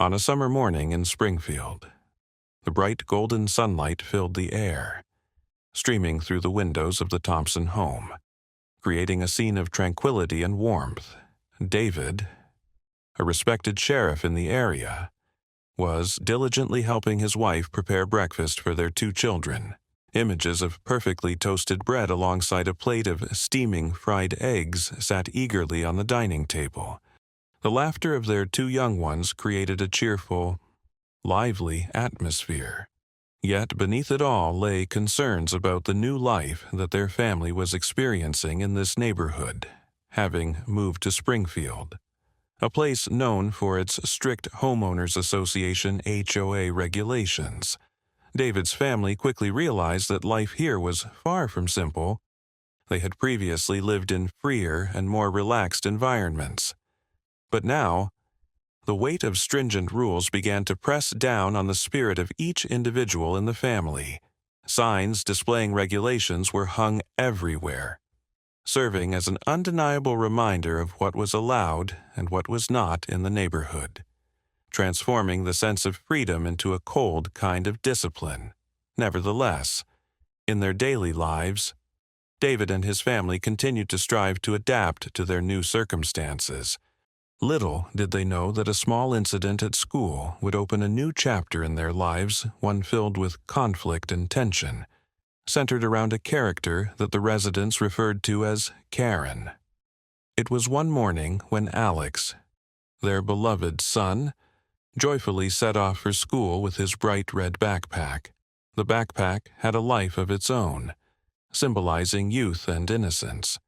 On a summer morning in Springfield, the bright golden sunlight filled the air, streaming through the windows of the Thompson home, creating a scene of tranquility and warmth. David, a respected sheriff in the area, was diligently helping his wife prepare breakfast for their 2 children. Images of perfectly toasted bread alongside a plate of steaming fried eggs sat eagerly on the dining table. The laughter of their 2 young ones created a cheerful, lively atmosphere. Yet beneath it all lay concerns about the new life that their family was experiencing in this neighborhood, having moved to Springfield, a place known for its strict homeowners association HOA regulations. David's family quickly realized that life here was far from simple. They had previously lived in freer and more relaxed environments. But now, the weight of stringent rules began to press down on the spirit of each individual in the family. Signs displaying regulations were hung everywhere, serving as an undeniable reminder of what was allowed and what was not in the neighborhood, transforming the sense of freedom into a cold kind of discipline. Nevertheless, in their daily lives, David and his family continued to strive to adapt to their new circumstances. Little did they know that a small incident at school would open a new chapter in their lives, one filled with conflict and tension, centered around a character that the residents referred to as Karen. It was one morning when Alex, their beloved son, joyfully set off for school with his bright red backpack. The backpack had a life of its own, symbolizing youth and innocence.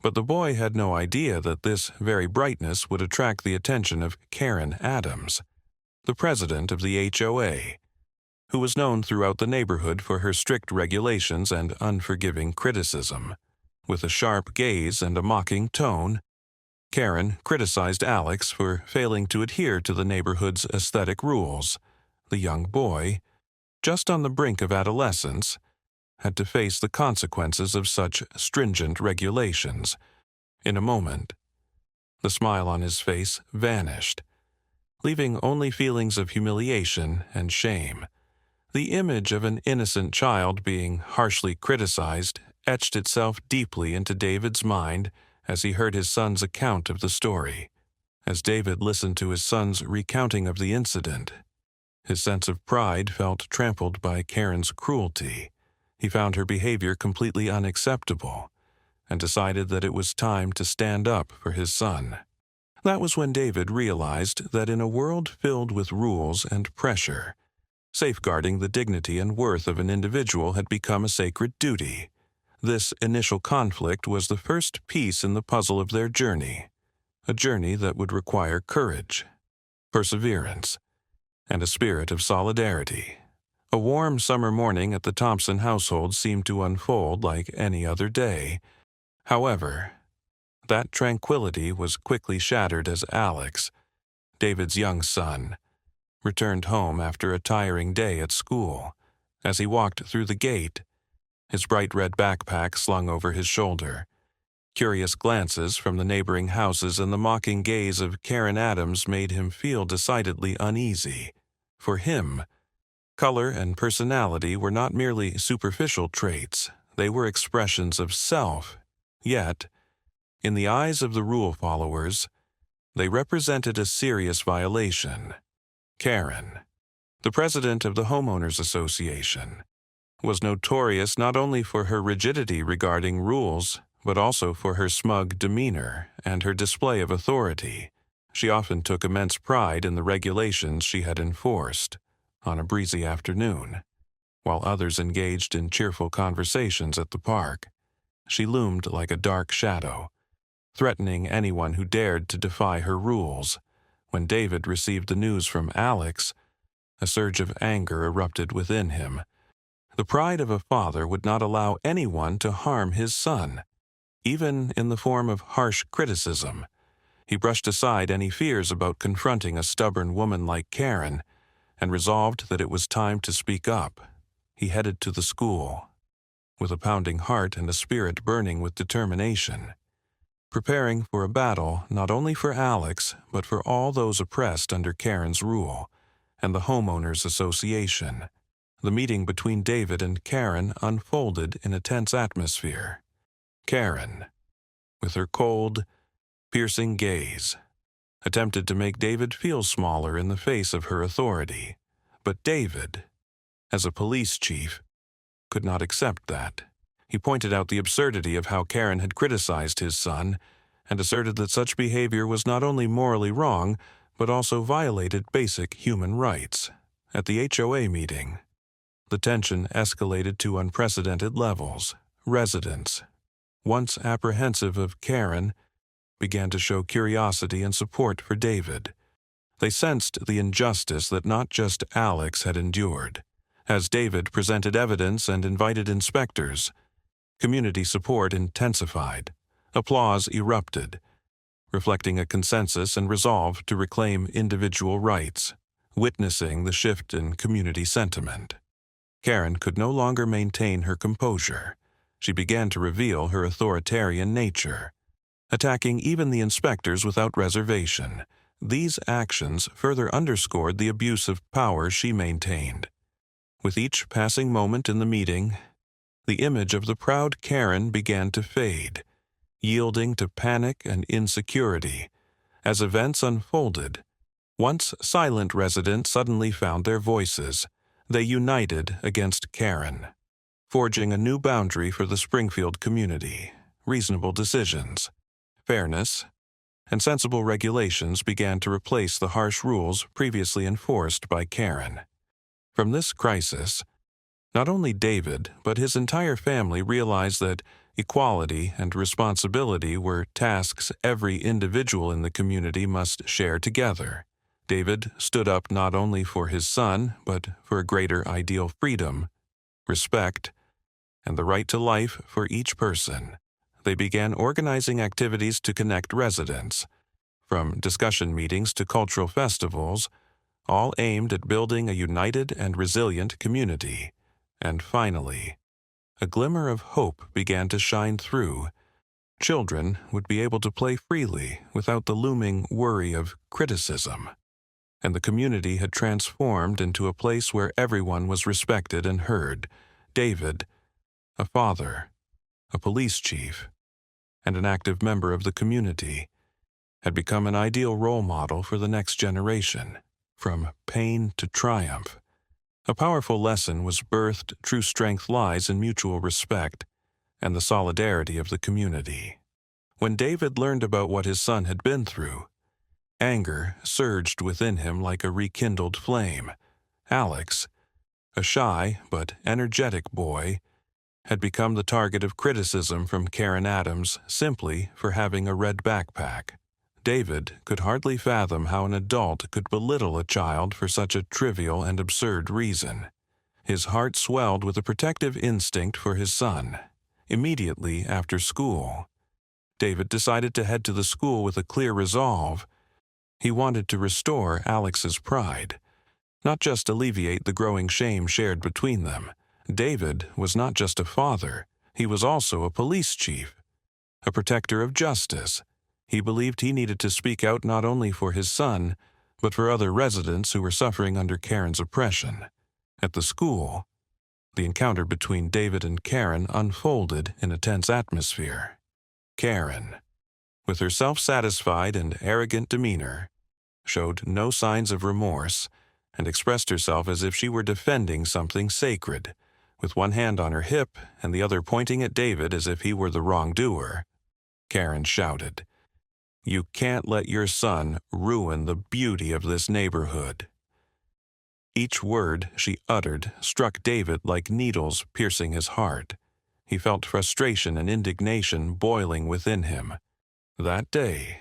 But the boy had no idea that this very brightness would attract the attention of Karen Adams, the president of the HOA, who was known throughout the neighborhood for her strict regulations and unforgiving criticism. With a sharp gaze and a mocking tone, Karen criticized Alex for failing to adhere to the neighborhood's aesthetic rules. The young boy, just on the brink of adolescence, had to face the consequences of such stringent regulations. In a moment, the smile on his face vanished, leaving only feelings of humiliation and shame. The image of an innocent child being harshly criticized etched itself deeply into David's mind as he heard his son's account of the story. As David listened to his son's recounting of the incident, his sense of pride felt trampled by Karen's cruelty. He found her behavior completely unacceptable and decided that it was time to stand up for his son. That was when David realized that in a world filled with rules and pressure, safeguarding the dignity and worth of an individual had become a sacred duty. This initial conflict was the first piece in the puzzle of their journey, a journey that would require courage, perseverance, and a spirit of solidarity. A warm summer morning at the Thompson household seemed to unfold like any other day. However, that tranquility was quickly shattered as Alex, David's young son, returned home after a tiring day at school. As he walked through the gate, his bright red backpack slung over his shoulder, curious glances from the neighboring houses and the mocking gaze of Karen Adams made him feel decidedly uneasy. For him, color and personality were not merely superficial traits, they were expressions of self. Yet, in the eyes of the rule followers, they represented a serious violation. Karen, the president of the Homeowners Association, was notorious not only for her rigidity regarding rules, but also for her smug demeanor and her display of authority. She often took immense pride in the regulations she had enforced. On a breezy afternoon, while others engaged in cheerful conversations at the park, she loomed like a dark shadow, threatening anyone who dared to defy her rules. When David received the news from Alex, a surge of anger erupted within him. The pride of a father would not allow anyone to harm his son, even in the form of harsh criticism. He brushed aside any fears about confronting a stubborn woman like Karen and resolved that it was time to speak up. He headed to the school, with a pounding heart and a spirit burning with determination. preparing for a battle not only for Alex, but for all those oppressed under Karen's rule, and the Homeowners Association. The meeting between David and Karen unfolded in a tense atmosphere. Karen, with her cold, piercing gaze, attempted to make David feel smaller in the face of her authority, but David, as a police chief, could not accept that. He pointed out the absurdity of how Karen had criticized his son and asserted that such behavior was not only morally wrong, but also violated basic human rights. At the HOA meeting, the tension escalated to unprecedented levels. Residents, once apprehensive of Karen, began to show curiosity and support for David. They sensed the injustice that not just Alex had endured. As David presented evidence and invited inspectors, community support intensified. Applause erupted, reflecting a consensus and resolve to reclaim individual rights, witnessing the shift in community sentiment. Karen could no longer maintain her composure. She began to reveal her authoritarian nature, attacking even the inspectors without reservation. These actions further underscored the abuse of power she maintained. With each passing moment in the meeting, the image of the proud Karen began to fade, yielding to panic and insecurity. As events unfolded, once silent residents suddenly found their voices. They united against Karen, forging a new boundary for the Springfield community. Reasonable decisions, fairness, and sensible regulations began to replace the harsh rules previously enforced by Karen. From this crisis, not only David, but his entire family realized that equality and responsibility were tasks every individual in the community must share together. David stood up not only for his son, but for a greater ideal: freedom, respect, and the right to life for each person. They began organizing activities to connect residents, from discussion meetings to cultural festivals, all aimed at building a united and resilient community. And finally, a glimmer of hope began to shine through. Children would be able to play freely without the looming worry of criticism, and the community had transformed into a place where everyone was respected and heard. David, a father, a police chief, and an active member of the community, had become an ideal role model for the next generation. From pain to triumph, a powerful lesson was birthed. True strength lies in mutual respect and the solidarity of the community. When David learned about what his son had been through, anger surged within him like a rekindled flame. Alex, a shy but energetic boy, had become the target of criticism from Karen Adams simply for having a red backpack. David could hardly fathom how an adult could belittle a child for such a trivial and absurd reason. His heart swelled with a protective instinct for his son. Immediately after school, David decided to head to the school with a clear resolve. He wanted to restore Alex's pride, not just alleviate the growing shame shared between them. David was not just a father, he was also a police chief, a protector of justice. He believed he needed to speak out not only for his son, but for other residents who were suffering under Karen's oppression. At the school, the encounter between David and Karen unfolded in a tense atmosphere. Karen, with her self-satisfied and arrogant demeanor, showed no signs of remorse and expressed herself as if she were defending something sacred, with one hand on her hip and the other pointing at David as if he were the wrongdoer. Karen shouted, "You can't let your son ruin the beauty of this neighborhood." Each word she uttered struck David like needles piercing his heart. He felt frustration and indignation boiling within him. That day,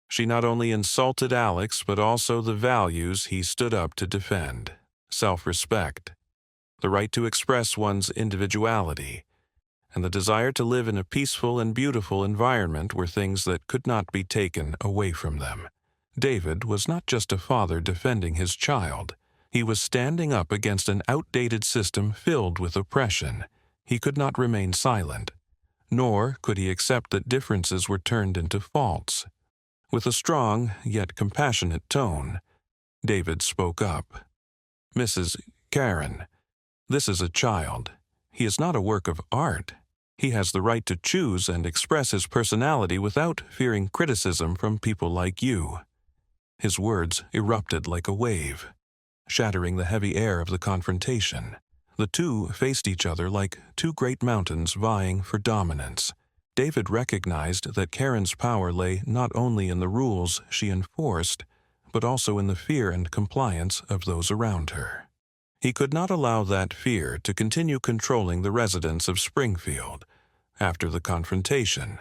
she not only insulted Alex but also the values he stood up to defend: self-respect, the right to express one's individuality, and the desire to live in a peaceful and beautiful environment were things that could not be taken away from them. David was not just a father defending his child. He was standing up against an outdated system filled with oppression. He could not remain silent. nor could he accept that differences were turned into faults. With a strong yet compassionate tone, David spoke up. "Mrs. Karen, this is a child. He is not a work of art. He has the right to choose and express his personality without fearing criticism from people like you." His words erupted like a wave, shattering the heavy air of the confrontation. The two faced each other like two great mountains vying for dominance. David recognized that Karen's power lay not only in the rules she enforced, but also in the fear and compliance of those around her. He could not allow that fear to continue controlling the residents of Springfield. After the confrontation,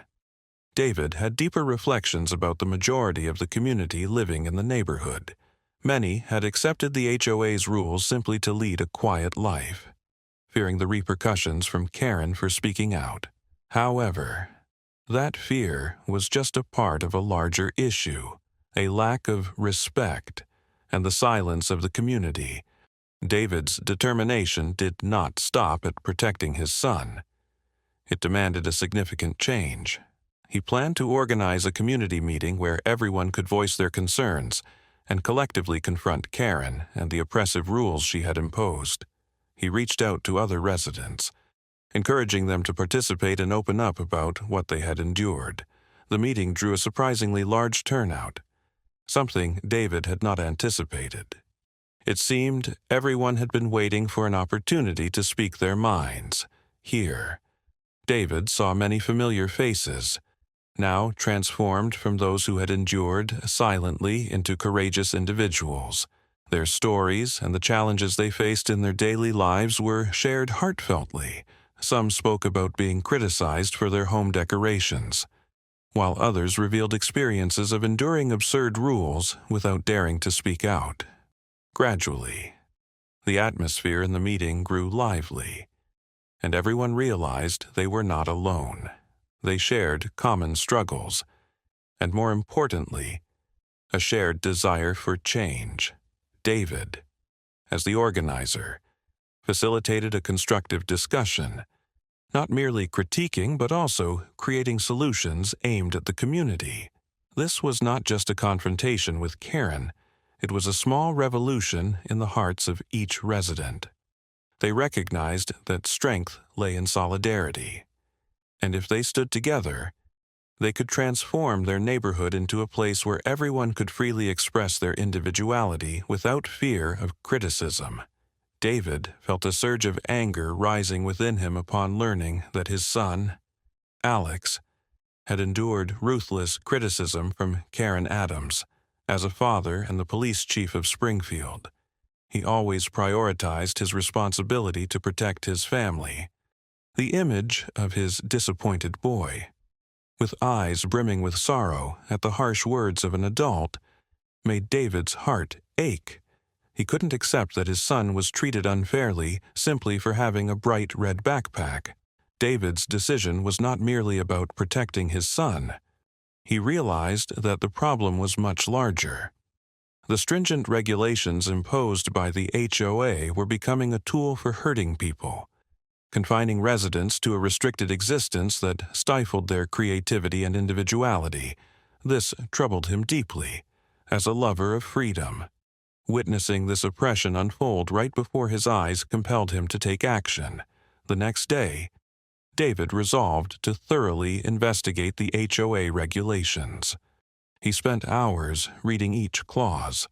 David had deeper reflections about the majority of the community living in the neighborhood. Many had accepted the HOA's rules simply to lead a quiet life, fearing the repercussions from Karen for speaking out. However, that fear was just a part of a larger issue, a lack of respect, and the silence of the community. David's determination did not stop at protecting his son. It demanded a significant change. He planned to organize a community meeting where everyone could voice their concerns and collectively confront Karen and the oppressive rules she had imposed. He reached out to other residents, encouraging them to participate and open up about what they had endured. The meeting drew a surprisingly large turnout, something David had not anticipated. It seemed everyone had been waiting for an opportunity to speak their minds. Here, David saw many familiar faces, now transformed from those who had endured silently into courageous individuals. Their stories and the challenges they faced in their daily lives were shared heartfeltly. Some spoke about being criticized for their home decorations, while others revealed experiences of enduring absurd rules without daring to speak out. Gradually, the atmosphere in the meeting grew lively, and everyone realized they were not alone. They shared common struggles, and more importantly, a shared desire for change. David, as the organizer, facilitated a constructive discussion, not merely critiquing but also creating solutions aimed at the community. This was not just a confrontation with Karen, it was a small revolution in the hearts of each resident. They recognized that strength lay in solidarity, and if they stood together, they could transform their neighborhood into a place where everyone could freely express their individuality without fear of criticism. David felt a surge of anger rising within him upon learning that his son, Alex, had endured ruthless criticism from Karen Adams. As a father and the police chief of Springfield, he always prioritized his responsibility to protect his family. The image of his disappointed boy, with eyes brimming with sorrow at the harsh words of an adult, made David's heart ache. He couldn't accept that his son was treated unfairly simply for having a bright red backpack. David's decision was not merely about protecting his son. He realized that the problem was much larger. The stringent regulations imposed by the HOA were becoming a tool for hurting people, confining residents to a restricted existence that stifled their creativity and individuality. This troubled him deeply, as a lover of freedom. Witnessing this oppression unfold right before his eyes compelled him to take action. The next day, David resolved to thoroughly investigate the HOA regulations. He spent hours reading each clause,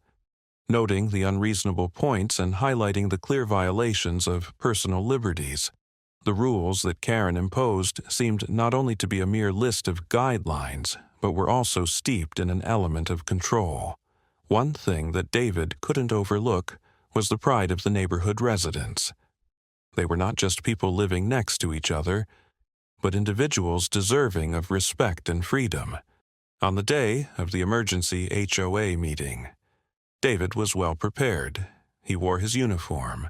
noting the unreasonable points and highlighting the clear violations of personal liberties. The rules that Karen imposed seemed not only to be a mere list of guidelines, but were also steeped in an element of control. One thing that David couldn't overlook was the pride of the neighborhood residents. They were not just people living next to each other, but individuals deserving of respect and freedom. On the day of the emergency HOA meeting, David was well prepared. He wore his uniform,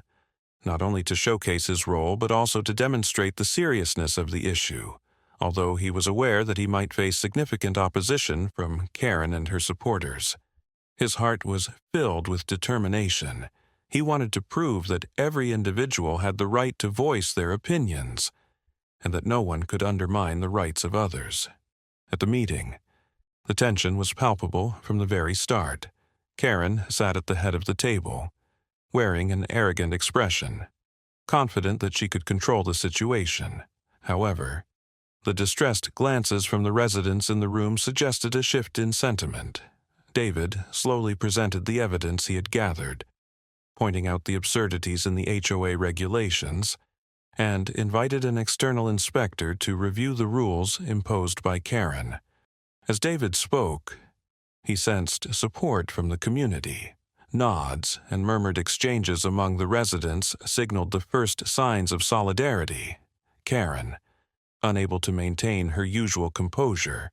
not only to showcase his role but also to demonstrate the seriousness of the issue, although he was aware that he might face significant opposition from Karen and her supporters. His heart was filled with determination. He wanted to prove that every individual had the right to voice their opinions. and that no one could undermine the rights of others. At the meeting, the tension was palpable from the very start. Karen sat at the head of the table, wearing an arrogant expression, confident that she could control the situation. However, the distressed glances from the residents in the room suggested a shift in sentiment. David slowly presented the evidence he had gathered, pointing out the absurdities in the HOA regulations, and invited an external inspector to review the rules imposed by Karen. As David spoke, he sensed support from the community. Nods and murmured exchanges among the residents signaled the first signs of solidarity. Karen, unable to maintain her usual composure,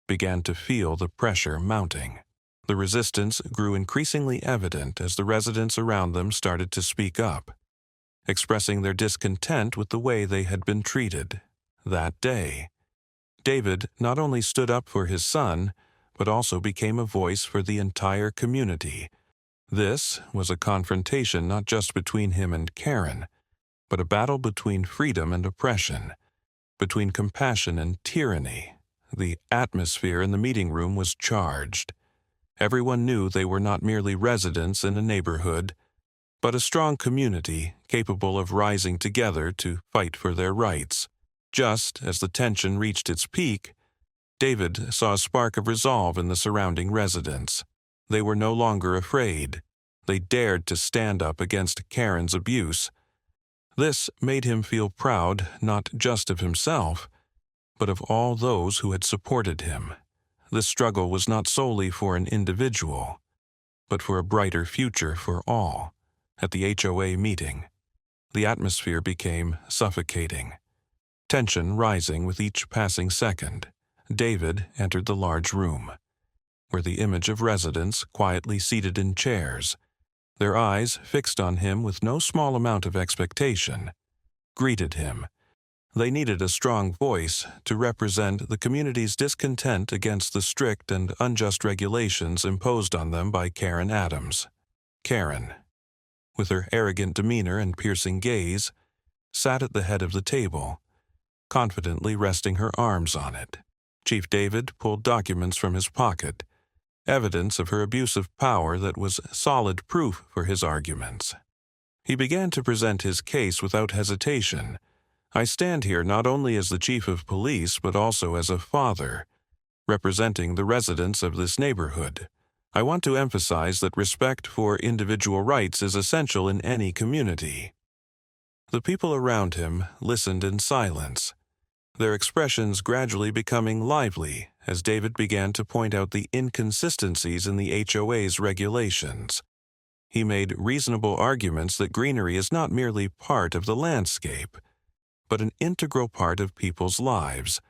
began to feel the pressure mounting. The resistance grew increasingly evident as the residents around them started to speak up, expressing their discontent with the way they had been treated. That day, David not only stood up for his son, but also became a voice for the entire community. This was a confrontation not just between him and Karen, but a battle between freedom and oppression, between compassion and tyranny. The atmosphere in the meeting room was charged. Everyone knew they were not merely residents in a neighborhood, but a strong community capable of rising together to fight for their rights. Just as the tension reached its peak, David saw a spark of resolve in the surrounding residents. They were no longer afraid. They dared to stand up against Karen's abuse. This made him feel proud not just of himself, but of all those who had supported him. This struggle was not solely for an individual, but for a brighter future for all. At the HOA meeting, the atmosphere became suffocating, tension rising with each passing second. David entered the large room, where the image of residents quietly seated in chairs, their eyes fixed on him with no small amount of expectation, greeted him. They needed a strong voice to represent the community's discontent against the strict and unjust regulations imposed on them by Karen Adams. Karen, with her arrogant demeanor and piercing gaze, sat at the head of the table, confidently resting her arms on it. Chief David pulled documents from his pocket, evidence of her abuse of power that was solid proof for his arguments. He began to present his case without hesitation. I stand here not only as the chief of police, but also as a father, representing the residents of this neighborhood. I want to emphasize that respect for individual rights is essential in any community. The people around him listened in silence, their expressions gradually becoming lively as David began to point out the inconsistencies in the HOA's regulations. He made reasonable arguments that greenery is not merely part of the landscape, but an integral part of people's lives,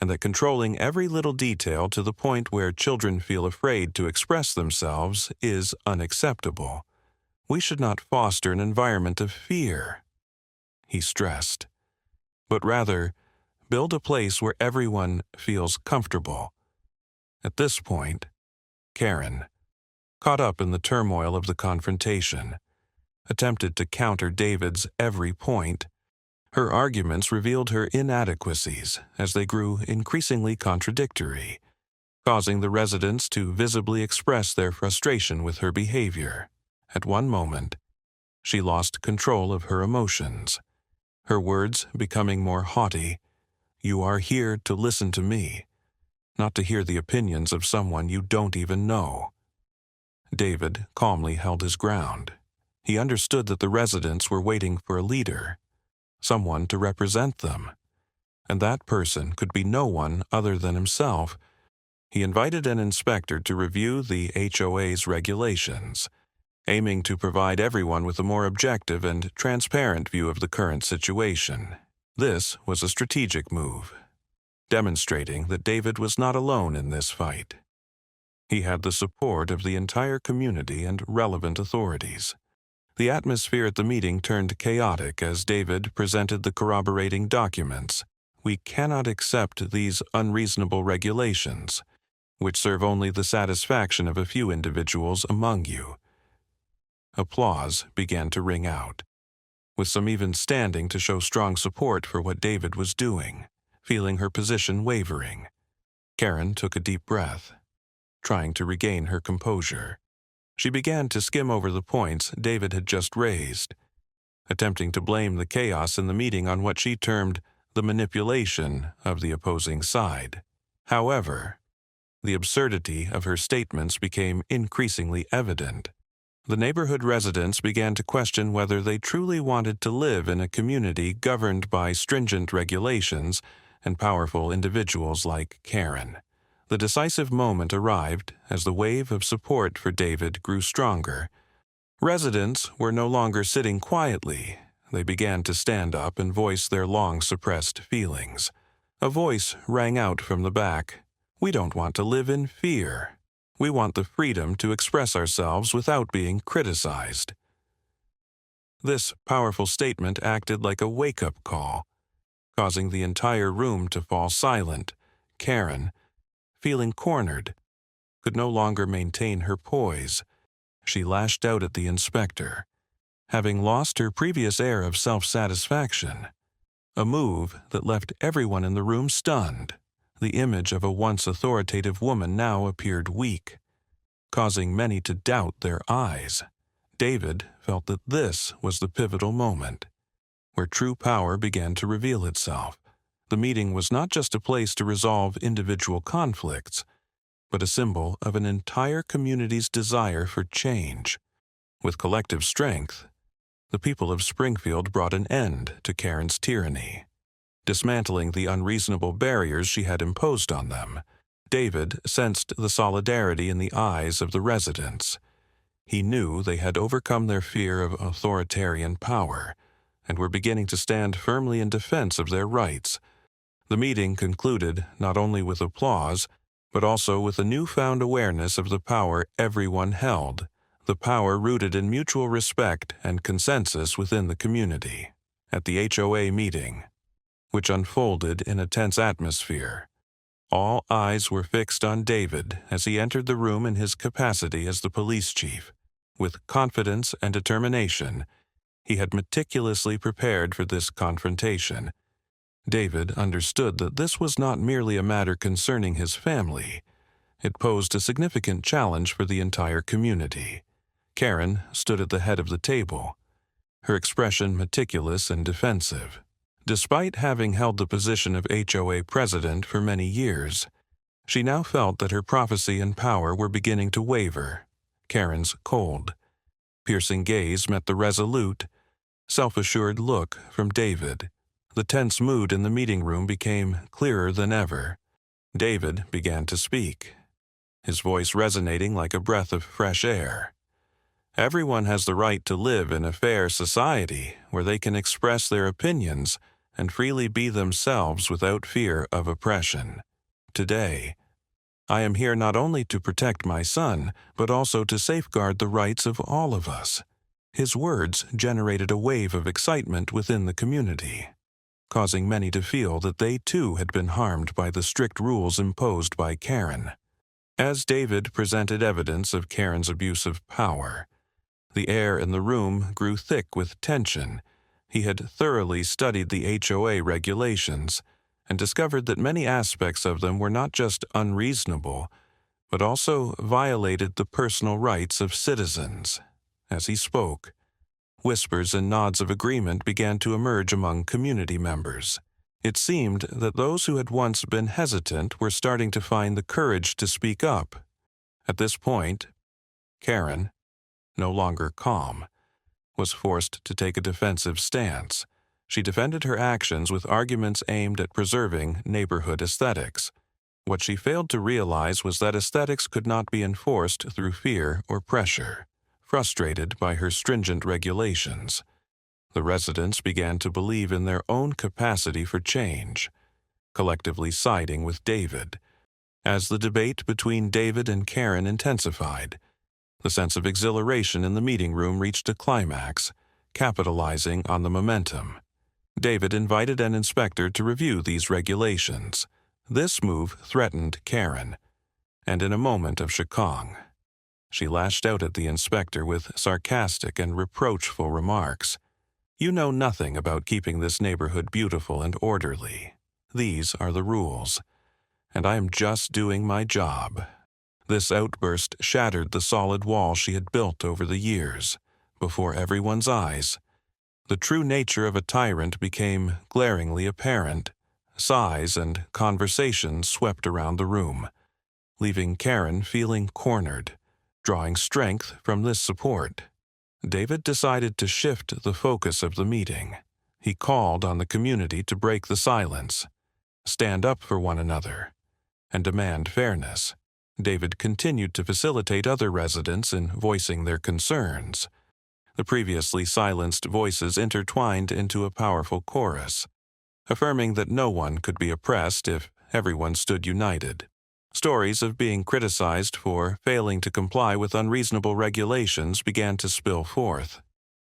and that controlling every little detail to the point where children feel afraid to express themselves is unacceptable. We should not foster an environment of fear, he stressed, but rather build a place where everyone feels comfortable. At this point, Karen, caught up in the turmoil of the confrontation, attempted to counter David's every point. Her arguments revealed her inadequacies as they grew increasingly contradictory, causing the residents to visibly express their frustration with her behavior. At one moment, she lost control of her emotions, her words becoming more haughty. "You are here to listen to me, not to hear the opinions of someone you don't even know." David calmly held his ground. He understood that the residents were waiting for a leader, someone to represent them, and that person could be no one other than himself. He invited an inspector to review the HOA's regulations, aiming to provide everyone with a more objective and transparent view of the current situation. This was a strategic move, demonstrating that David was not alone in this fight. He had the support of the entire community and relevant authorities. The atmosphere at the meeting turned chaotic as David presented the corroborating documents. "We cannot accept these unreasonable regulations, which serve only the satisfaction of a few individuals among you." Applause began to ring out. with some even standing to show strong support for what David was doing, feeling her position wavering. Karen took a deep breath, trying to regain her composure. She began to skim over the points David had just raised, attempting to blame the chaos in the meeting on what she termed the manipulation of the opposing side. However, the absurdity of her statements became increasingly evident. The neighborhood residents began to question whether they truly wanted to live in a community governed by stringent regulations and powerful individuals like Karen. The decisive moment arrived as the wave of support for David grew stronger. Residents were no longer sitting quietly. They began to stand up and voice their long-suppressed feelings. A voice rang out from the back. "We don't want to live in fear. We want the freedom to express ourselves without being criticized." This powerful statement acted like a wake-up call, causing the entire room to fall silent. Karen, feeling cornered, could no longer maintain her poise. She lashed out at the inspector, having lost her previous air of self-satisfaction, a move that left everyone in the room stunned. The image of a once authoritative woman now appeared weak, causing many to doubt their eyes. David felt that this was the pivotal moment, where true power began to reveal itself. The meeting was not just a place to resolve individual conflicts, but a symbol of an entire community's desire for change. With collective strength, the people of Springfield brought an end to Karen's tyranny, dismantling the unreasonable barriers she had imposed on them. David sensed the solidarity in the eyes of the residents. He knew they had overcome their fear of authoritarian power and were beginning to stand firmly in defense of their rights. The meeting concluded not only with applause, but also with a newfound awareness of the power everyone held, the power rooted in mutual respect and consensus within the community. At the HOA meeting, which unfolded in a tense atmosphere, all eyes were fixed on David as he entered the room in his capacity as the police chief. With confidence and determination, he had meticulously prepared for this confrontation. David understood that this was not merely a matter concerning his family. It posed a significant challenge for the entire community. Karen stood at the head of the table, her expression meticulous and defensive. Despite having held the position of HOA president for many years, she now felt that her prophecy and power were beginning to waver. Karen's cold, piercing gaze met the resolute, self-assured look from David. The tense mood in the meeting room became clearer than ever. David began to speak, his voice resonating like a breath of fresh air. "Everyone has the right to live in a fair society where they can express their opinions and freely be themselves without fear of oppression. Today, I am here not only to protect my son, but also to safeguard the rights of all of us." His words generated a wave of excitement within the community, causing many to feel that they too had been harmed by the strict rules imposed by Karen. As David presented evidence of Karen's abuse of power, the air in the room grew thick with tension. He had thoroughly studied the HOA regulations and discovered that many aspects of them were not just unreasonable, but also violated the personal rights of citizens. As he spoke, whispers and nods of agreement began to emerge among community members. It seemed that those who had once been hesitant were starting to find the courage to speak up. At this point, Karen, no longer calm, was forced to take a defensive stance. She defended her actions with arguments aimed at preserving neighborhood aesthetics. What she failed to realize was that aesthetics could not be enforced through fear or pressure. Frustrated by her stringent regulations, the residents began to believe in their own capacity for change, collectively siding with David. As the debate between David and Karen intensified, the sense of exhilaration in the meeting room reached a climax, capitalizing on the momentum. David invited an inspector to review these regulations. This move threatened Karen, and in a moment of shakong, she lashed out at the inspector with sarcastic and reproachful remarks. You know nothing about keeping this neighborhood beautiful and orderly. These are the rules, and I am just doing my job." This outburst shattered the solid wall she had built over the years. Before everyone's eyes, the true nature of a tyrant became glaringly apparent. Sighs and conversations swept around the room, leaving Karen feeling cornered. Drawing strength from this support, David decided to shift the focus of the meeting. He called on the community to break the silence, stand up for one another, and demand fairness. David continued to facilitate other residents in voicing their concerns. The previously silenced voices intertwined into a powerful chorus, affirming that no one could be oppressed if everyone stood united. Stories of being criticized for failing to comply with unreasonable regulations began to spill forth,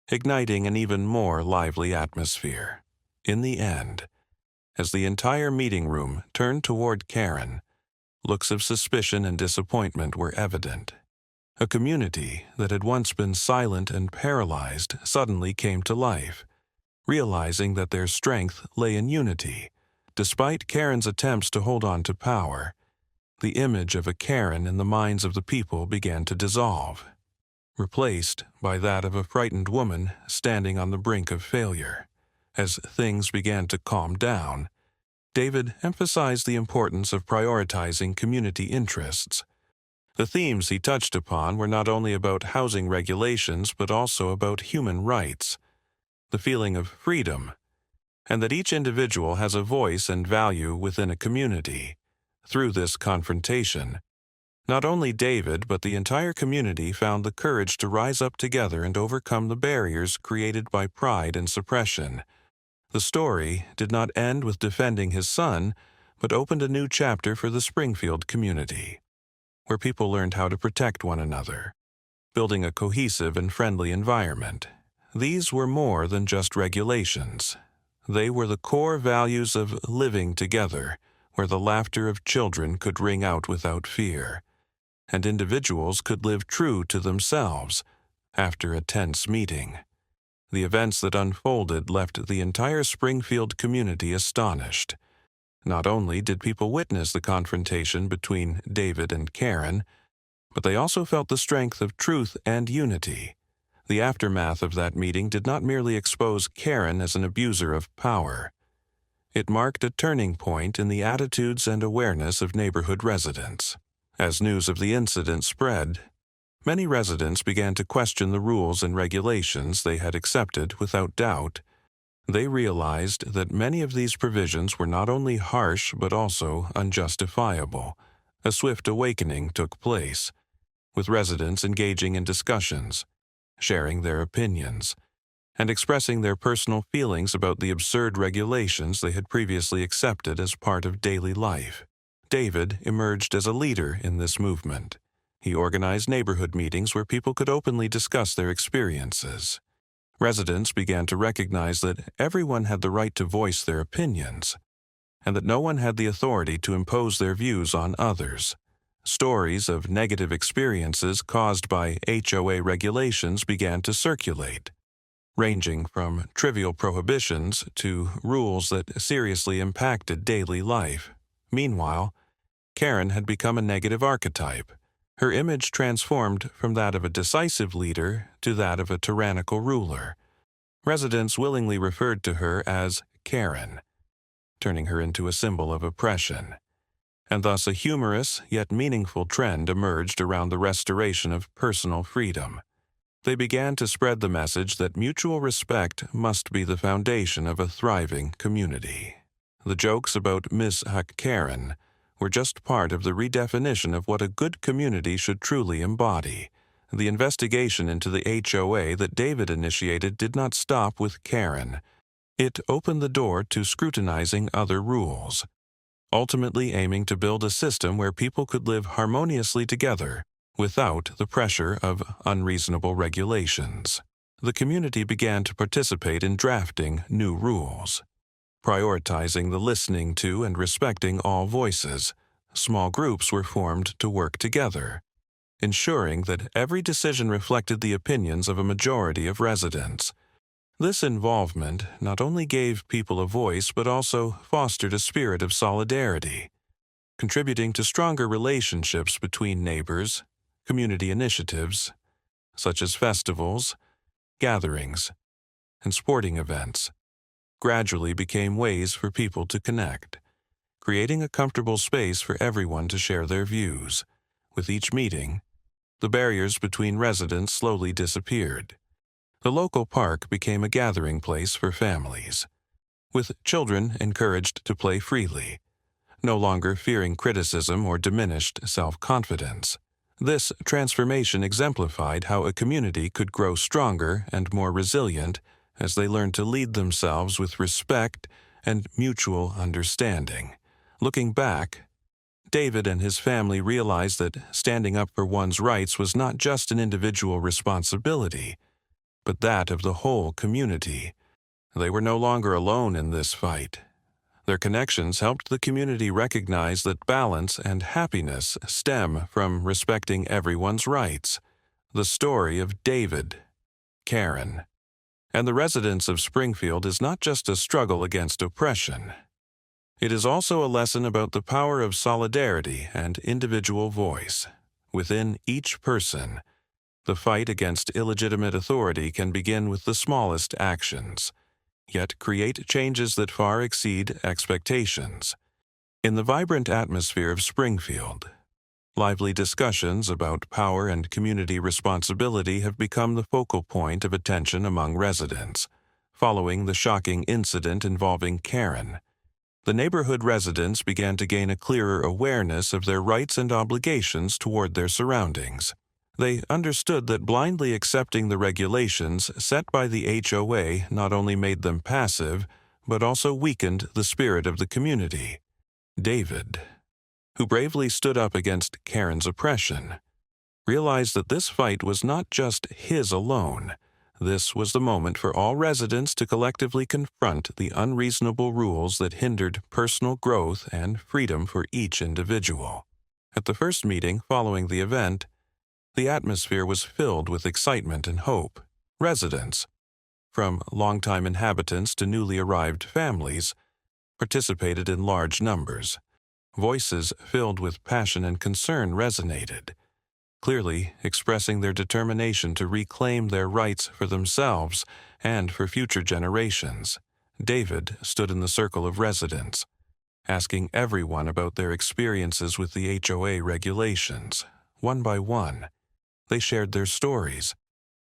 igniting an even more lively atmosphere. In the end, as the entire meeting room turned toward Karen, looks of suspicion and disappointment were evident. A community that had once been silent and paralyzed suddenly came to life, realizing that their strength lay in unity. Despite Karen's attempts to hold on to power, the image of a Karen in the minds of the people began to dissolve, replaced by that of a frightened woman standing on the brink of failure. As things began to calm down, David emphasized the importance of prioritizing community interests. The themes he touched upon were not only about housing regulations but also about human rights, the feeling of freedom, and that each individual has a voice and value within a community. Through this confrontation, not only David but the entire community found the courage to rise up together and overcome the barriers created by pride and suppression. The story did not end with defending his son, but opened a new chapter for the Springfield community, where people learned how to protect one another, building a cohesive and friendly environment. These were more than just regulations. They were the core values of living together, where the laughter of children could ring out without fear, and individuals could live true to themselves after a tense meeting. The events that unfolded left the entire Springfield community astonished. Not only did people witness the confrontation between David and Karen, but they also felt the strength of truth and unity. The aftermath of that meeting did not merely expose Karen as an abuser of power. It marked a turning point in the attitudes and awareness of neighborhood residents. As news of the incident spread, many residents began to question the rules and regulations they had accepted without doubt. They realized that many of these provisions were not only harsh but also unjustifiable. A swift awakening took place, with residents engaging in discussions, sharing their opinions, and expressing their personal feelings about the absurd regulations they had previously accepted as part of daily life. David emerged as a leader in this movement. He organized neighborhood meetings where people could openly discuss their experiences. Residents began to recognize that everyone had the right to voice their opinions, and that no one had the authority to impose their views on others. Stories of negative experiences caused by HOA regulations began to circulate, ranging from trivial prohibitions to rules that seriously impacted daily life. Meanwhile, Karen had become a negative archetype. Her image transformed from that of a decisive leader to that of a tyrannical ruler. Residents willingly referred to her as Karen, turning her into a symbol of oppression. And thus a humorous yet meaningful trend emerged around the restoration of personal freedom. They began to spread the message that mutual respect must be the foundation of a thriving community. The jokes about Miss Karen were just part of the redefinition of what a good community should truly embody. The investigation into the HOA that David initiated did not stop with Karen. It opened the door to scrutinizing other rules, ultimately aiming to build a system where people could live harmoniously together without the pressure of unreasonable regulations. The community began to participate in drafting new rules, prioritizing the listening to and respecting all voices. Small groups were formed to work together, ensuring that every decision reflected the opinions of a majority of residents. This involvement not only gave people a voice but also fostered a spirit of solidarity, contributing to stronger relationships between neighbors. Community initiatives, such as festivals, gatherings, and sporting events, gradually became ways for people to connect, creating a comfortable space for everyone to share their views. With each meeting, the barriers between residents slowly disappeared. The local park became a gathering place for families, with children encouraged to play freely, no longer fearing criticism or diminished self-confidence. This transformation exemplified how a community could grow stronger and more resilient as they learned to lead themselves with respect and mutual understanding. Looking back, David and his family realized that standing up for one's rights was not just an individual responsibility, but that of the whole community. They were no longer alone in this fight. Their connections helped the community recognize that balance and happiness stem from respecting everyone's rights. The story of David, Karen, and the residents of Springfield is not just a struggle against oppression. It is also a lesson about the power of solidarity and individual voice. Within each person, the fight against illegitimate authority can begin with the smallest actions, yet create changes that far exceed expectations. In the vibrant atmosphere of Springfield, lively discussions about power and community responsibility have become the focal point of attention among residents. Following the shocking incident involving Karen, the neighborhood residents began to gain a clearer awareness of their rights and obligations toward their surroundings. They understood that blindly accepting the regulations set by the HOA not only made them passive, but also weakened the spirit of the community. David, who bravely stood up against Karen's oppression, realized that this fight was not just his alone. This was the moment for all residents to collectively confront the unreasonable rules that hindered personal growth and freedom for each individual. At the first meeting following the event, the atmosphere was filled with excitement and hope. Residents, from longtime inhabitants to newly arrived families, participated in large numbers. Voices filled with passion and concern resonated, clearly expressing their determination to reclaim their rights for themselves and for future generations. David stood in the circle of residents, asking everyone about their experiences with the HOA regulations. One by one, they shared their stories,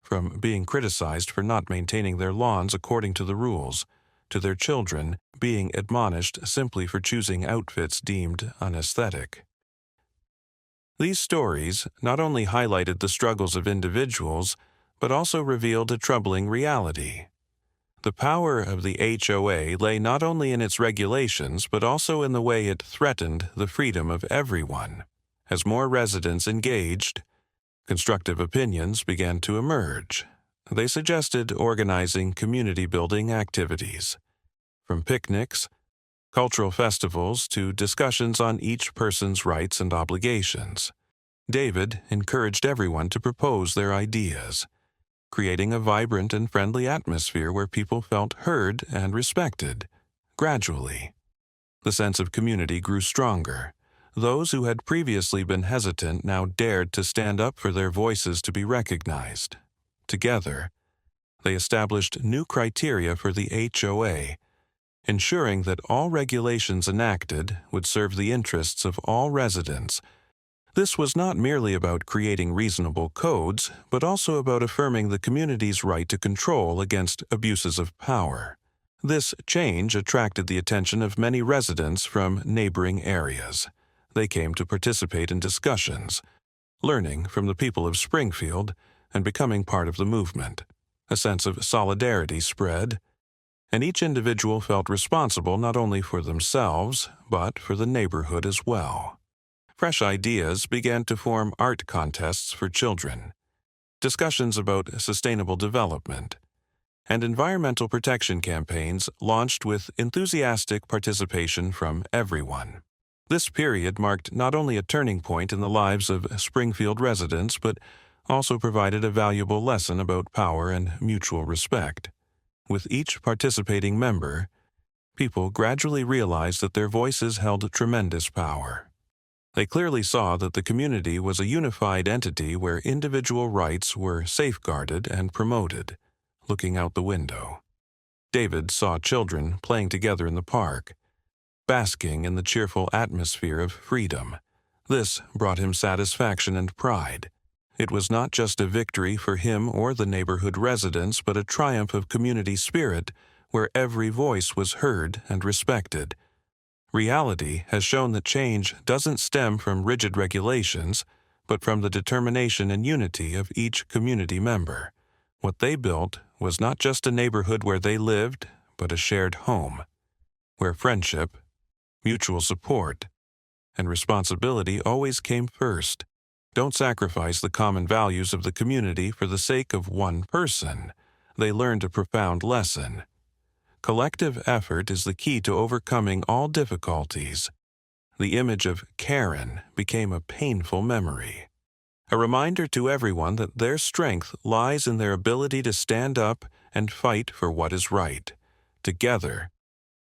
from being criticized for not maintaining their lawns according to the rules, to their children being admonished simply for choosing outfits deemed unaesthetic. These stories not only highlighted the struggles of individuals, but also revealed a troubling reality. The power of the HOA lay not only in its regulations, but also in the way it threatened the freedom of everyone. As more residents engaged, constructive opinions began to emerge. They suggested organizing community-building activities, from picnics, cultural festivals, to discussions on each person's rights and obligations. David encouraged everyone to propose their ideas, creating a vibrant and friendly atmosphere where people felt heard and respected. Gradually, the sense of community grew stronger. Those who had previously been hesitant now dared to stand up for their voices to be recognized. Together, they established new criteria for the HOA, ensuring that all regulations enacted would serve the interests of all residents. This was not merely about creating reasonable codes, but also about affirming the community's right to control against abuses of power. This change attracted the attention of many residents from neighboring areas. They came to participate in discussions, learning from the people of Springfield and becoming part of the movement. A sense of solidarity spread, and each individual felt responsible not only for themselves, but for the neighborhood as well. Fresh ideas began to form art contests for children, discussions about sustainable development, and environmental protection campaigns launched with enthusiastic participation from everyone. This period marked not only a turning point in the lives of Springfield residents, but also provided a valuable lesson about power and mutual respect. With each participating member, people gradually realized that their voices held tremendous power. They clearly saw that the community was a unified entity where individual rights were safeguarded and promoted. Looking out the window, David saw children playing together in the park, basking in the cheerful atmosphere of freedom. This brought him satisfaction and pride. It was not just a victory for him or the neighborhood residents, but a triumph of community spirit where every voice was heard and respected. Reality has shown that change doesn't stem from rigid regulations, but from the determination and unity of each community member. What they built was not just a neighborhood where they lived, but a shared home, where friendship, mutual support, and responsibility always came first. Don't sacrifice the common values of the community for the sake of one person. They learned a profound lesson. Collective effort is the key to overcoming all difficulties. The image of Karen became a painful memory, a reminder to everyone that their strength lies in their ability to stand up and fight for what is right. Together,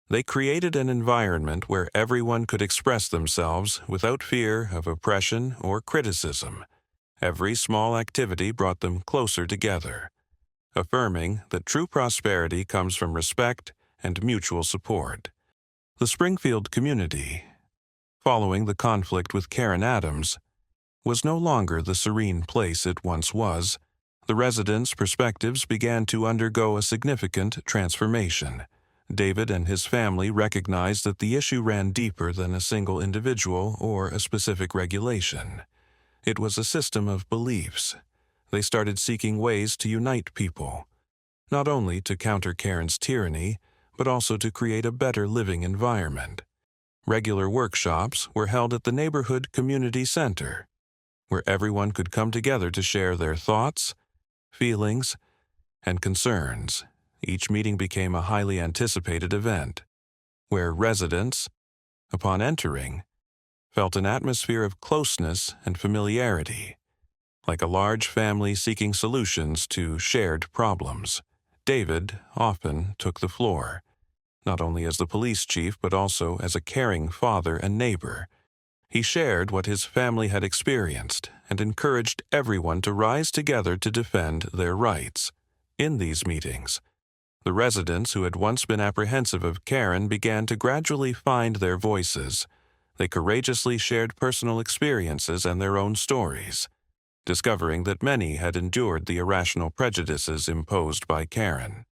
they created an environment where everyone could express themselves without fear of oppression or criticism. Every small activity brought them closer together, affirming that true prosperity comes from respect and mutual support. The Springfield community, following the conflict with Karen Adams, was no longer the serene place it once was. The residents' perspectives began to undergo a significant transformation. David and his family recognized that the issue ran deeper than a single individual or a specific regulation. It was a system of beliefs. They started seeking ways to unite people, not only to counter Karen's tyranny, but also to create a better living environment. Regular workshops were held at the neighborhood community center, where everyone could come together to share their thoughts, feelings, and concerns. Each meeting became a highly anticipated event, where residents, upon entering, felt an atmosphere of closeness and familiarity, like a large family seeking solutions to shared problems. David often took the floor, not only as the police chief but also as a caring father and neighbor. He shared what his family had experienced and encouraged everyone to rise together to defend their rights. In these meetings, the residents who had once been apprehensive of Karen began to gradually find their voices. They courageously shared personal experiences and their own stories, discovering that many had endured the irrational prejudices imposed by Karen.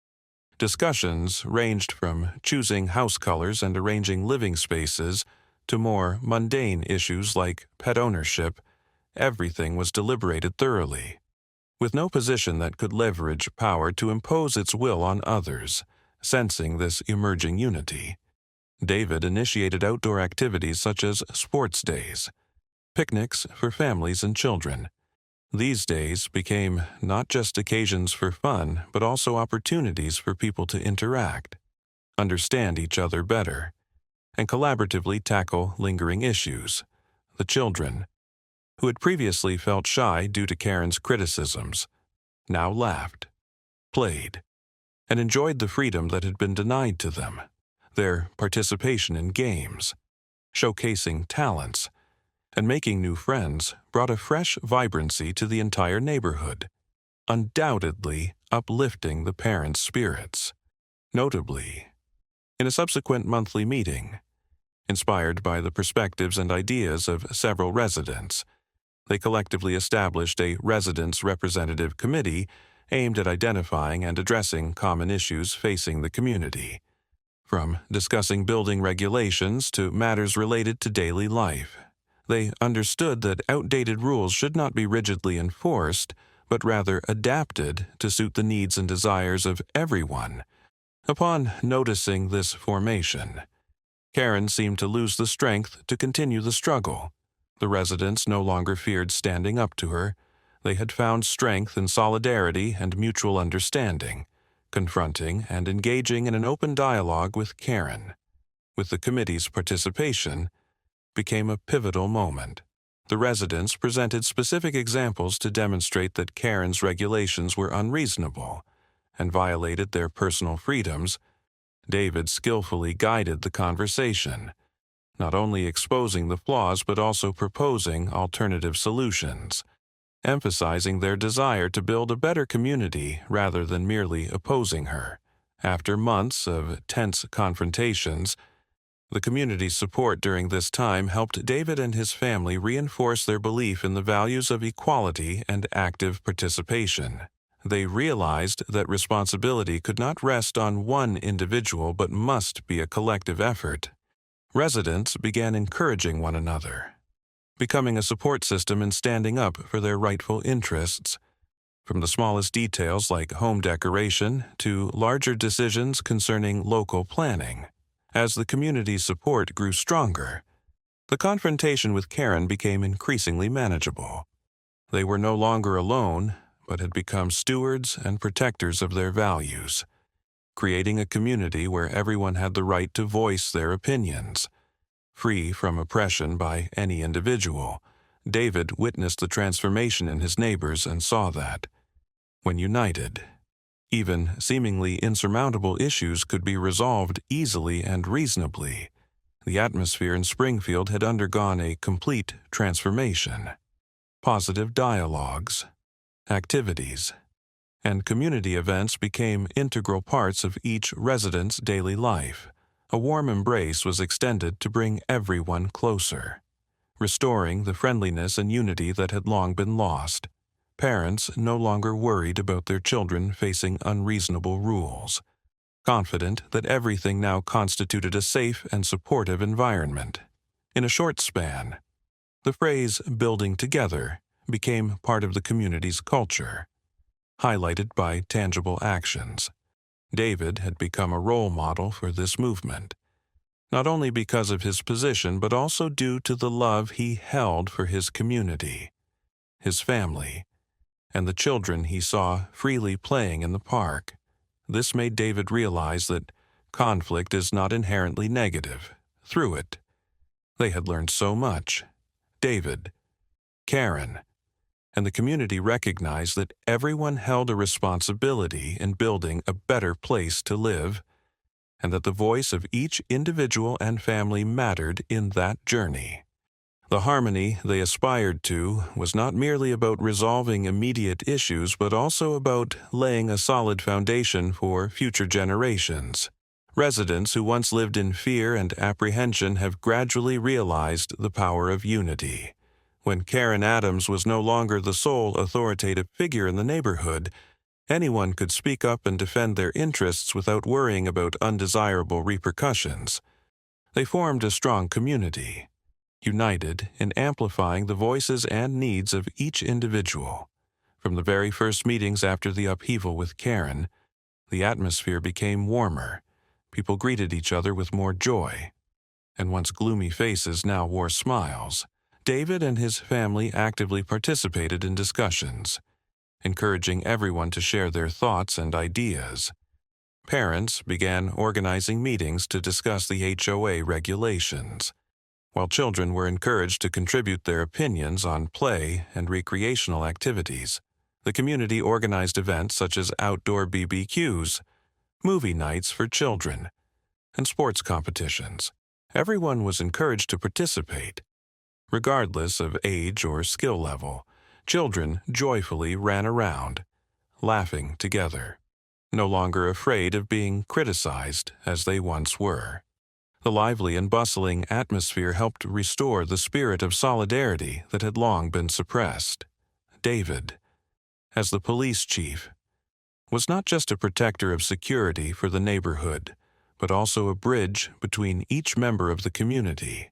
Discussions ranged from choosing house colors and arranging living spaces to more mundane issues like pet ownership. Everything was deliberated thoroughly, with no position that could leverage power to impose its will on others. Sensing this emerging unity, David initiated outdoor activities such as sports days, picnics for families and children. These days became not just occasions for fun, but also opportunities for people to interact, understand each other better, and collaboratively tackle lingering issues. The children, who had previously felt shy due to Karen's criticisms, now laughed, played, and enjoyed the freedom that had been denied to them. Their participation in games, showcasing talents, and making new friends brought a fresh vibrancy to the entire neighborhood, undoubtedly uplifting the parents' spirits. Notably, in a subsequent monthly meeting, inspired by the perspectives and ideas of several residents, they collectively established a residents' representative committee aimed at identifying and addressing common issues facing the community, from discussing building regulations to matters related to daily life. They understood that outdated rules should not be rigidly enforced, but rather adapted to suit the needs and desires of everyone. Upon noticing this formation, Karen seemed to lose the strength to continue the struggle. The residents no longer feared standing up to her. They had found strength in solidarity and mutual understanding, confronting and engaging in an open dialogue with Karen. With the committee's participation, became a pivotal moment. The residents presented specific examples to demonstrate that Karen's regulations were unreasonable, and violated their personal freedoms, David skillfully guided the conversation, not only exposing the flaws but also proposing alternative solutions, emphasizing their desire to build a better community rather than merely opposing her. After months of tense confrontations, the community's support during this time helped David and his family reinforce their belief in the values of equality and active participation. They realized that responsibility could not rest on one individual but must be a collective effort. Residents began encouraging one another, becoming a support system and standing up for their rightful interests, from the smallest details like home decoration to larger decisions concerning local planning. As the community's support grew stronger, the confrontation with Karen became increasingly manageable. They were no longer alone, but had become stewards and protectors of their values, creating a community where everyone had the right to voice their opinions. Free from oppression by any individual, David witnessed the transformation in his neighbors and saw that, when united, even seemingly insurmountable issues could be resolved easily and reasonably. The atmosphere in Springfield had undergone a complete transformation. Positive dialogues, activities, and community events became integral parts of each resident's daily life. A warm embrace was extended to bring everyone closer, restoring the friendliness and unity that had long been lost. Parents no longer worried about their children facing unreasonable rules, confident that everything now constituted a safe and supportive environment. In a short span, the phrase "building together" became part of the community's culture, highlighted by tangible actions. David had become a role model for this movement, not only because of his position but also due to the love he held for his community, his family, and the children he saw freely playing in the park. This made David realize that conflict is not inherently negative. Through it, they had learned so much. David, Karen, and the community recognized that everyone held a responsibility in building a better place to live, and that the voice of each individual and family mattered in that journey. The harmony they aspired to was not merely about resolving immediate issues, but also about laying a solid foundation for future generations. Residents who once lived in fear and apprehension have gradually realized the power of unity. When Karen Adams was no longer the sole authoritative figure in the neighborhood, anyone could speak up and defend their interests without worrying about undesirable repercussions. They formed a strong community, united in amplifying the voices and needs of each individual. From the very first meetings after the upheaval with Karen, the atmosphere became warmer. People greeted each other with more joy, and once gloomy faces now wore smiles. David and his family actively participated in discussions, encouraging everyone to share their thoughts and ideas. Parents began organizing meetings to discuss the HOA regulations, while children were encouraged to contribute their opinions on play and recreational activities. The community organized events such as outdoor BBQs, movie nights for children, and sports competitions. Everyone was encouraged to participate, regardless of age or skill level. Children joyfully ran around, laughing together, no longer afraid of being criticized as they once were. The lively and bustling atmosphere helped restore the spirit of solidarity that had long been suppressed. David, as the police chief, was not just a protector of security for the neighborhood, but also a bridge between each member of the community.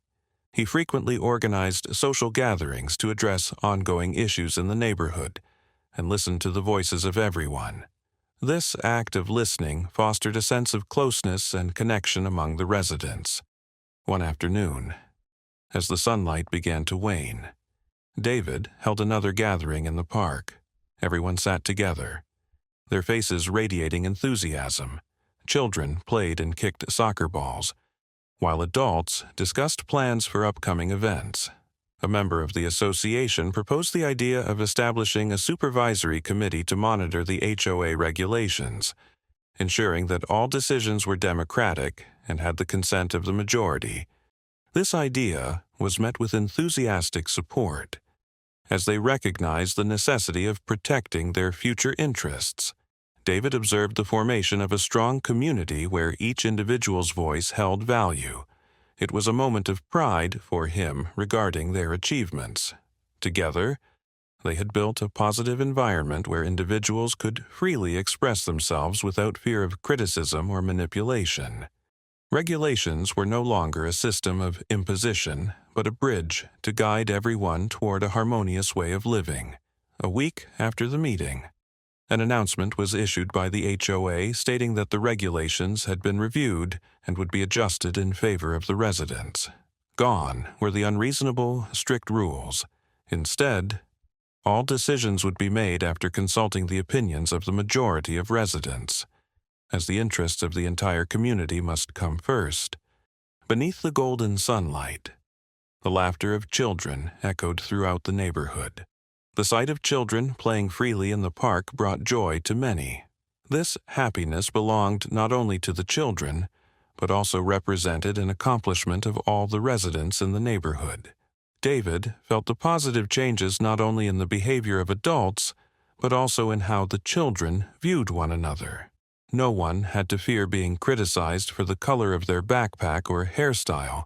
He frequently organized social gatherings to address ongoing issues in the neighborhood and listened to the voices of everyone. This act of listening fostered a sense of closeness and connection among the residents. One afternoon, as the sunlight began to wane, David held another gathering in the park. Everyone sat together, their faces radiating enthusiasm. Children played and kicked soccer balls, while adults discussed plans for upcoming events. A member of the association proposed the idea of establishing a supervisory committee to monitor the HOA regulations, ensuring that all decisions were democratic and had the consent of the majority. This idea was met with enthusiastic support, as they recognized the necessity of protecting their future interests. David observed the formation of a strong community where each individual's voice held value. It was a moment of pride for him regarding their achievements. Together, they had built a positive environment where individuals could freely express themselves without fear of criticism or manipulation. Regulations were no longer a system of imposition, but a bridge to guide everyone toward a harmonious way of living. A week after the meeting, an announcement was issued by the HOA stating that the regulations had been reviewed and would be adjusted in favor of the residents. Gone were the unreasonable, strict rules. Instead, all decisions would be made after consulting the opinions of the majority of residents, as the interests of the entire community must come first. Beneath the golden sunlight, the laughter of children echoed throughout the neighborhood. The sight of children playing freely in the park brought joy to many. This happiness belonged not only to the children, but also represented an accomplishment of all the residents in the neighborhood. David felt the positive changes not only in the behavior of adults, but also in how the children viewed one another. No one had to fear being criticized for the color of their backpack or hairstyle.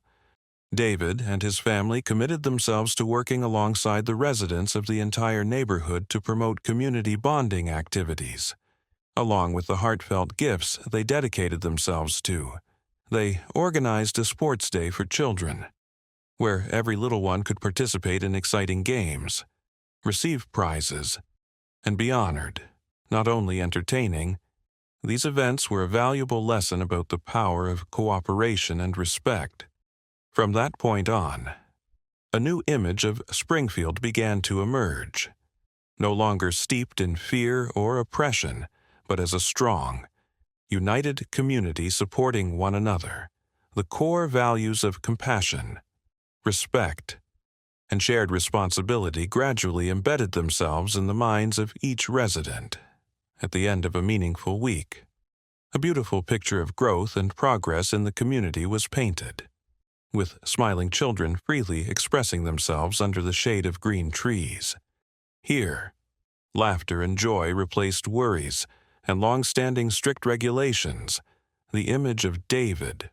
David and his family committed themselves to working alongside the residents of the entire neighborhood to promote community bonding activities. Along with the heartfelt gifts they dedicated themselves to, they organized a sports day for children, where every little one could participate in exciting games, receive prizes, and be honored. Not only entertaining, these events were a valuable lesson about the power of cooperation and respect. From that point on, a new image of Springfield began to emerge, no longer steeped in fear or oppression, but as a strong, united community supporting one another. The core values of compassion, respect, and shared responsibility gradually embedded themselves in the minds of each resident. At the end of a meaningful week, a beautiful picture of growth and progress in the community was painted, with smiling children freely expressing themselves under the shade of green trees. Here, laughter and joy replaced worries and long-standing strict regulations. The image of David,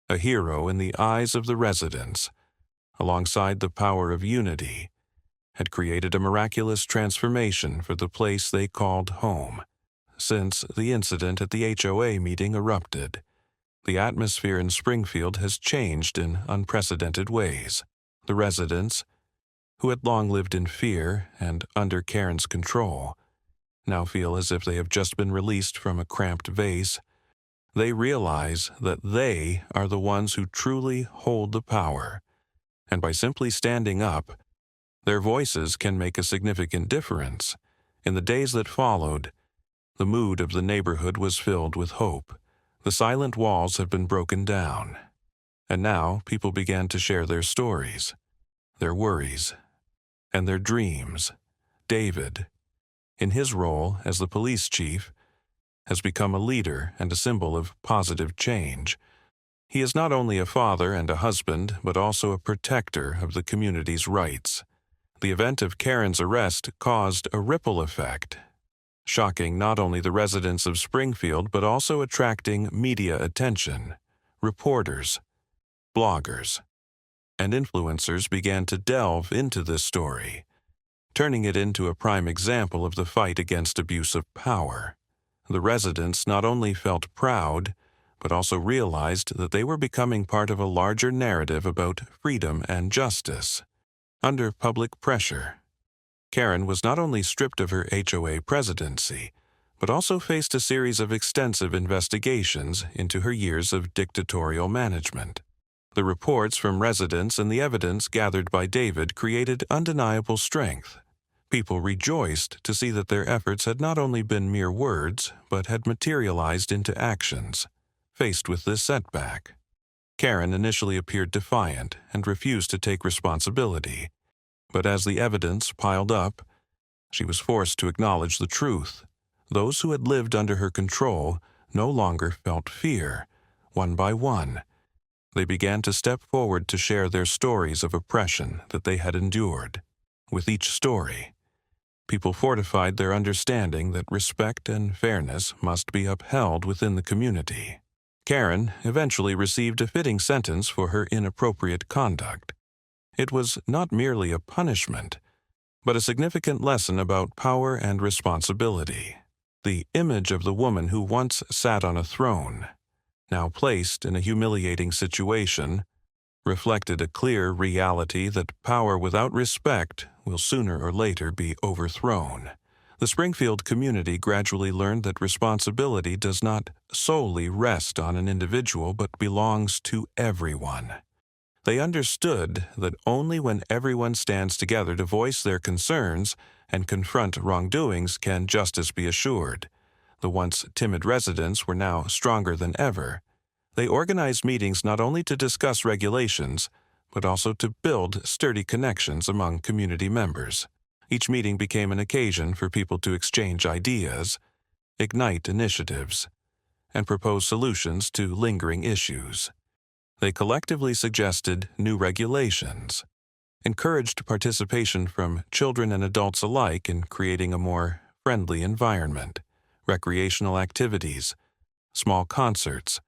a hero in the eyes of the residents, alongside the power of unity, had created a miraculous transformation for the place they called home. Since the incident at the HOA meeting erupted, the atmosphere in Springfield has changed in unprecedented ways. The residents, who had long lived in fear and under Karen's control, now feel as if they have just been released from a cramped vase. They realize that they are the ones who truly hold the power, and by simply standing up, their voices can make a significant difference. In the days that followed, the mood of the neighborhood was filled with hope. The silent walls have been broken down, and now people began to share their stories, their worries, and their dreams. David, in his role as the police chief, has become a leader and a symbol of positive change. He is not only a father and a husband, but also a protector of the community's rights. The event of Karen's arrest caused a ripple effect, shocking not only the residents of Springfield, but also attracting media attention. Reporters, bloggers, and influencers began to delve into this story, turning it into a prime example of the fight against abuse of power. The residents not only felt proud, but also realized that they were becoming part of a larger narrative about freedom and justice. Under public pressure, Karen was not only stripped of her HOA presidency, but also faced a series of extensive investigations into her years of dictatorial management. The reports from residents and the evidence gathered by David created undeniable strength. People rejoiced to see that their efforts had not only been mere words, but had materialized into actions. Faced with this setback, Karen initially appeared defiant and refused to take responsibility. But as the evidence piled up, she was forced to acknowledge the truth. Those who had lived under her control no longer felt fear. One by one, they began to step forward to share their stories of oppression that they had endured. With each story, people fortified their understanding that respect and fairness must be upheld within the community. Karen eventually received a fitting sentence for her inappropriate conduct. It was not merely a punishment, but a significant lesson about power and responsibility. The image of the woman who once sat on a throne, now placed in a humiliating situation, reflected a clear reality that power without respect will sooner or later be overthrown. The Springfield community gradually learned that responsibility does not solely rest on an individual but belongs to everyone. They understood that only when everyone stands together to voice their concerns and confront wrongdoings can justice be assured. The once timid residents were now stronger than ever. They organized meetings not only to discuss regulations, but also to build sturdy connections among community members. Each meeting became an occasion for people to exchange ideas, ignite initiatives, and propose solutions to lingering issues. They collectively suggested new regulations, encouraged participation from children and adults alike in creating a more friendly environment, recreational activities, small concerts,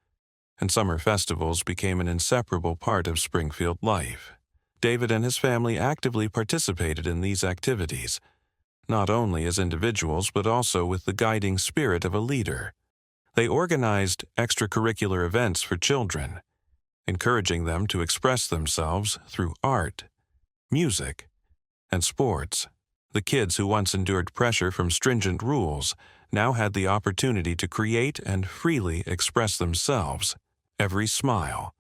and summer festivals became an inseparable part of Springfield life. David and his family actively participated in these activities, not only as individuals but also with the guiding spirit of a leader. They organized extracurricular events for children, encouraging them to express themselves through art, music, and sports. The kids who once endured pressure from stringent rules now had the opportunity to create and freely express themselves. Every smile,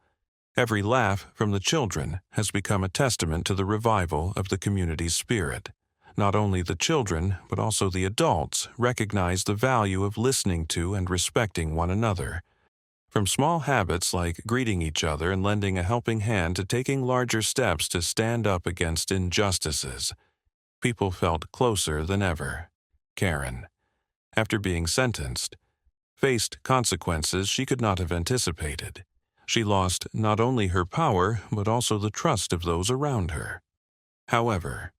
every laugh from the children has become a testament to the revival of the community's spirit. Not only the children, but also the adults recognize the value of listening to and respecting one another. From small habits like greeting each other and lending a helping hand to taking larger steps to stand up against injustices, people felt closer than ever. Karen, after being sentenced, faced consequences she could not have anticipated. She lost not only her power, but also the trust of those around her. However,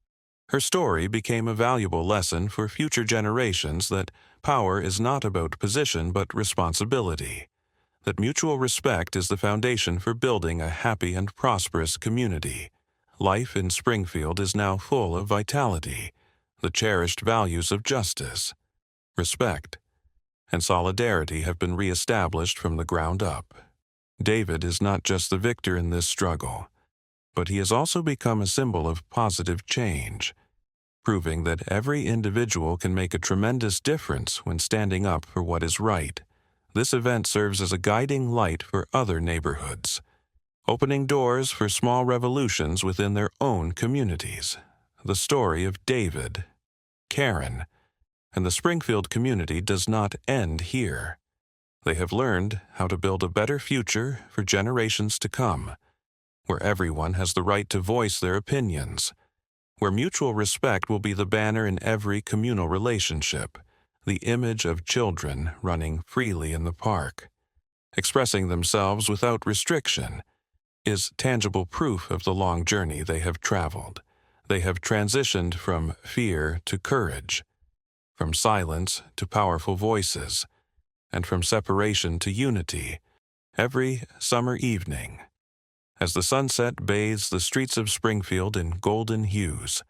her story became a valuable lesson for future generations that power is not about position but responsibility, that mutual respect is the foundation for building a happy and prosperous community. Life in Springfield is now full of vitality, the cherished values of justice, respect, and solidarity have been reestablished from the ground up. David is not just the victor in this struggle, but he has also become a symbol of positive change, proving that every individual can make a tremendous difference when standing up for what is right. This event serves as a guiding light for other neighborhoods, opening doors for small revolutions within their own communities. The story of David, Karen, and the Springfield community does not end here. They have learned how to build a better future for generations to come, where everyone has the right to voice their opinions, where mutual respect will be the banner in every communal relationship, the image of children running freely in the park, expressing themselves without restriction, is tangible proof of the long journey they have traveled. They have transitioned from fear to courage, from silence to powerful voices, and from separation to unity. Every summer evening, as the sunset bathes the streets of Springfield in golden hues,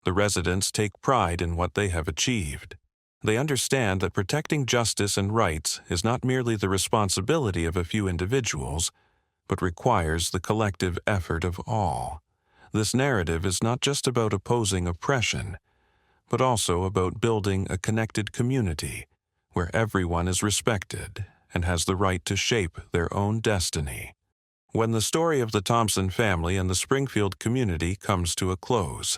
the residents take pride in what they have achieved. They understand that protecting justice and rights is not merely the responsibility of a few individuals, but requires the collective effort of all. This narrative is not just about opposing oppression, but also about building a connected community where everyone is respected and has the right to shape their own destiny. When the story of the Thompson family and the Springfield community comes to a close,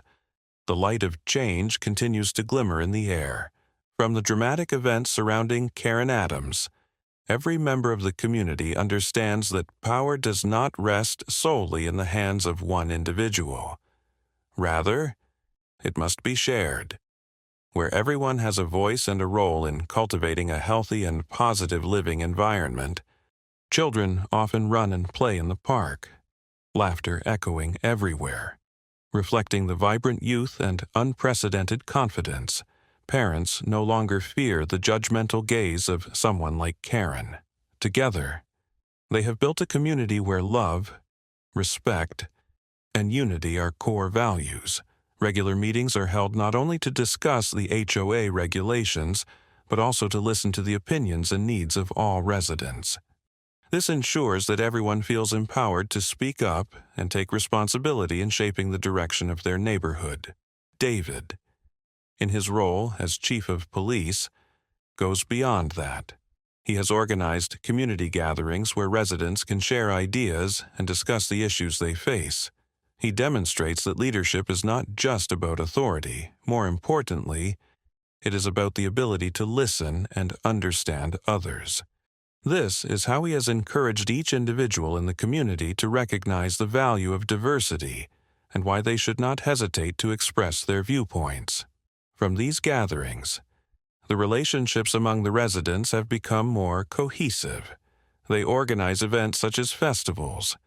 the light of change continues to glimmer in the air. From the dramatic events surrounding Karen Adams, every member of the community understands that power does not rest solely in the hands of one individual. Rather, it must be shared, where everyone has a voice and a role in cultivating a healthy and positive living environment. Children often run and play in the park, laughter echoing everywhere. Reflecting the vibrant youth and unprecedented confidence, parents no longer fear the judgmental gaze of someone like Karen. Together, they have built a community where love, respect, and unity are core values. Regular meetings are held not only to discuss the HOA regulations, but also to listen to the opinions and needs of all residents. This ensures that everyone feels empowered to speak up and take responsibility in shaping the direction of their neighborhood. David, in his role as chief of police, goes beyond that. He has organized community gatherings where residents can share ideas and discuss the issues they face. He demonstrates that leadership is not just about authority. More importantly, it is about the ability to listen and understand others. This is how he has encouraged each individual in the community to recognize the value of diversity and why they should not hesitate to express their viewpoints. From these gatherings, the relationships among the residents have become more cohesive. They organize events such as festivals.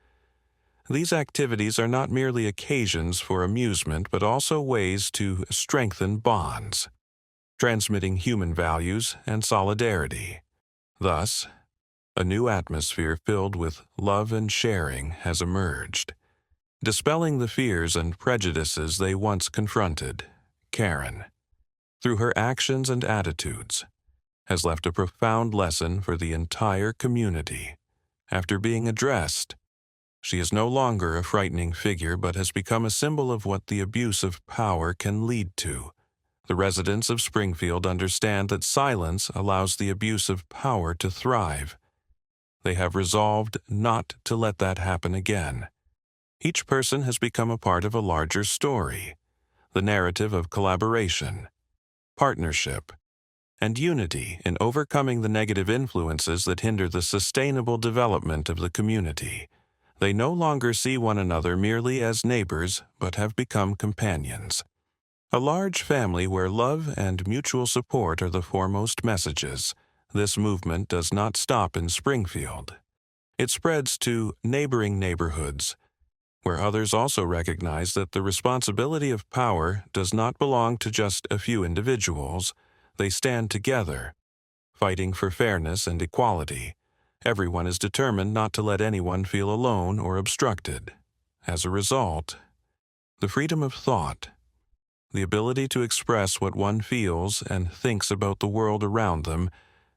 These activities are not merely occasions for amusement, but also ways to strengthen bonds, transmitting human values and solidarity. Thus, a new atmosphere filled with love and sharing has emerged. Dispelling the fears and prejudices they once confronted, Karen, through her actions and attitudes, has left a profound lesson for the entire community. After being addressed, she is no longer a frightening figure but has become a symbol of what the abuse of power can lead to. The residents of Springfield understand that silence allows the abuse of power to thrive. They have resolved not to let that happen again. Each person has become a part of a larger story, the narrative of collaboration, partnership, and unity in overcoming the negative influences that hinder the sustainable development of the community. They no longer see one another merely as neighbors, but have become companions. A large family where love and mutual support are the foremost messages. This movement does not stop in Springfield. It spreads to neighboring neighborhoods, where others also recognize that the responsibility of power does not belong to just a few individuals. They stand together, fighting for fairness and equality. Everyone is determined not to let anyone feel alone or obstructed. As a result, the freedom of thought, the ability to express what one feels and thinks about the world around them,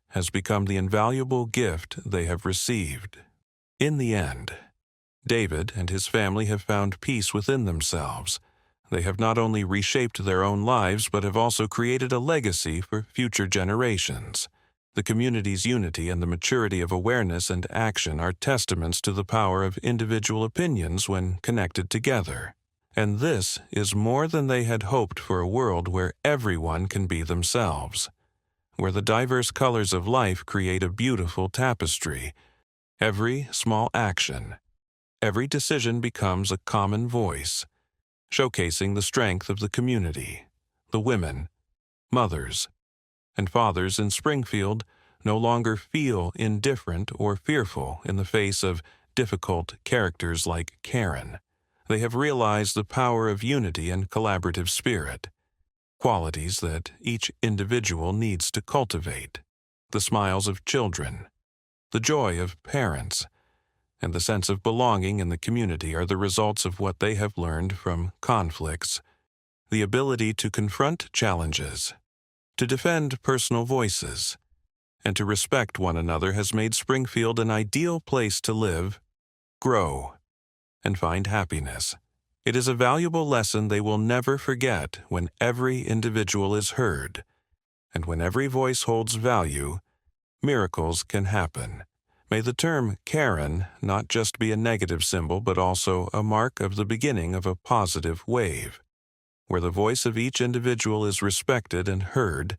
has become the invaluable gift they have received. In the end, David and his family have found peace within themselves. They have not only reshaped their own lives, but have also created a legacy for future generations. The community's unity and the maturity of awareness and action are testaments to the power of individual opinions when connected together. And this is more than they had hoped for, a world where everyone can be themselves, where the diverse colors of life create a beautiful tapestry. Every small action, every decision becomes a common voice, showcasing the strength of the community. The women, mothers, and fathers in Springfield no longer feel indifferent or fearful in the face of difficult characters like Karen. They have realized the power of unity and collaborative spirit, qualities that each individual needs to cultivate. The smiles of children, the joy of parents, and the sense of belonging in the community are the results of what they have learned from conflicts. The ability to confront challenges, to defend personal voices, and to respect one another has made Springfield an ideal place to live, grow, and find happiness. It is a valuable lesson they will never forget. When every individual is heard, and when every voice holds value, miracles can happen. May the term Karen not just be a negative symbol, but also a mark of the beginning of a positive wave, where the voice of each individual is respected and heard,